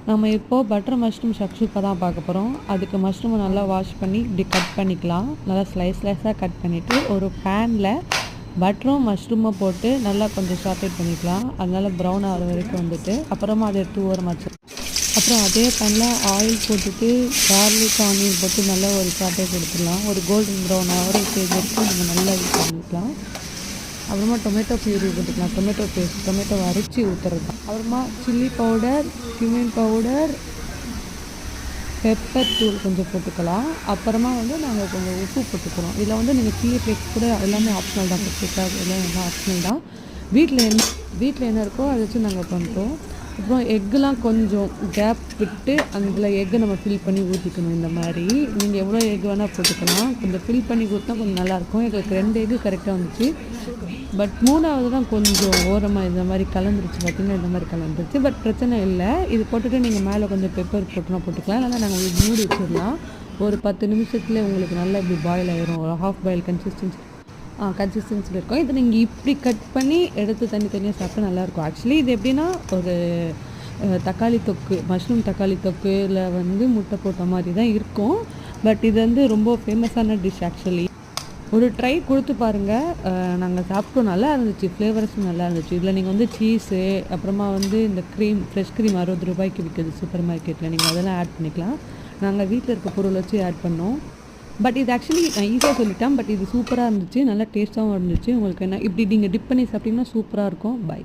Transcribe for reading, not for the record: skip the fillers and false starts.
நம்ம இப்போது butter mushroom ஷக்ஷுக்கா தான் பார்க்க போகிறோம். அதுக்கு மஷ்ரூமை நல்லா வாஷ் பண்ணி இப்படி கட் பண்ணிக்கலாம். நல்லா ஸ்லைஸாக கட் பண்ணிவிட்டு ஒரு பேனில் பட்டரும் மஷ்ரூமை போட்டு நல்லா கொஞ்சம் சாட்டேட் பண்ணிக்கலாம். அதனால் ப்ரௌன் ஆகிற வரைக்கும் வந்துட்டு அப்புறமா அதை எடுத்து ஓரமாக வச்சு அப்புறம் அதே பேனில் ஆயில் போட்டுட்டு கார்லிக் ஆனியன் போட்டு நல்லா ஒரு சாட்டே கொடுத்துடலாம். ஒரு கோல்டன் ப்ரௌன் ஆகிற ஸ்டேஜ் வரைக்கும் நம்ம நல்லா யூஸ் பண்ணிக்கலாம். அப்புறமா டொமேட்டோ பியூரி போட்டுக்கலாம். டொமேட்டோ பேஸ்ட் டொமேட்டோ அரைச்சி ஊற்றுறது தான். அப்புறமா chilli powder, cumin powder, pepper தூள் கொஞ்சம் போட்டுக்கலாம். அப்புறமா நாங்கள் கொஞ்சம் உப்பு போட்டுக்கிறோம். இதில் நீங்கள் சில்லி ஃப்ளேக்ஸ் கூட எல்லாமே ஆப்ஷனல் தான். பெப்பர் எல்லாம் ஆப்ஷனல் தான். வீட்டில் என்ன இருக்கோ அதை வச்சு நாங்கள் பண்ணுறோம். அப்புறம் எக்குலாம் கொஞ்சம் கேப் விட்டு அதில் எக்கை நம்ம ஃபில் பண்ணி ஊற்றிக்கணும். இந்த மாதிரி நீங்கள் எவ்வளோ எக் வேணால் போட்டுக்கலாம். கொஞ்சம் ஃபில் பண்ணி ஊற்றினா கொஞ்சம் நல்லாயிருக்கும். எங்களுக்கு 2 எக்கு கரெக்டாக வந்துச்சு. பட் 3வது தான் கொஞ்சம் ஓரமாக இந்த மாதிரி கலந்துருச்சு. பார்த்திங்கன்னா இந்த மாதிரி கலந்துருச்சு. பட் பிரச்சனை இல்லை. இது போட்டுட்டு நீங்கள் மேலே கொஞ்சம் பெப்பர் போட்டுக்கலாம். இல்லைனா நாங்கள் மூடி வச்சிடலாம். ஒரு 10 நிமிஷத்துல உங்களுக்கு நல்லா இப்படி பாயில் ஆயிரும். ஒரு ஹாஃப் பாயில் கன்சிஸ்டன்சியில் இருக்கும். இதை நீங்கள் இப்படி கட் பண்ணி எடுத்து தனித்தனியாக சாப்பிட்டா நல்லாயிருக்கும். ஆக்சுவலி இது எப்படின்னா ஒரு தக்காளி தொக்கு, மஷ்ரூம் தக்காளி தொக்குல முட்டை போட்ட மாதிரி தான் இருக்கும். பட் இது ரொம்ப ஃபேமஸான டிஷ். ஆக்சுவலி ஒரு ட்ரை கொடுத்து பாருங்கள். நாங்கள் சாப்பிட்டோம், நல்லா இருந்துச்சு. ஃப்ளேவர்ஸும் நல்லா இருந்துச்சு. இதில் நீங்கள் சீஸு அப்புறமா இந்த க்ரீம், ஃப்ரெஷ் க்ரீம் 60 ரூபாய்க்கு விற்கிது சூப்பர் மார்க்கெட்டில். நீங்கள் அதெல்லாம் ஆட் பண்ணிக்கலாம். நாங்கள் வீட்டில் இருக்க பொருள் வச்சு ஆட் பண்ணோம். பட் இது ஆக்சுவலி நான் ஈஸியாக சொல்லிட்டேன். பட் இது சூப்பராக இருந்துச்சு. நல்லா டேஸ்ட்டாகவும் இருந்துச்சு. உங்களுக்கு இப்படி நீங்கள் டிப் பண்ணி சாப்பிட்டிங்கன்னா சூப்பராக இருக்கும். பை.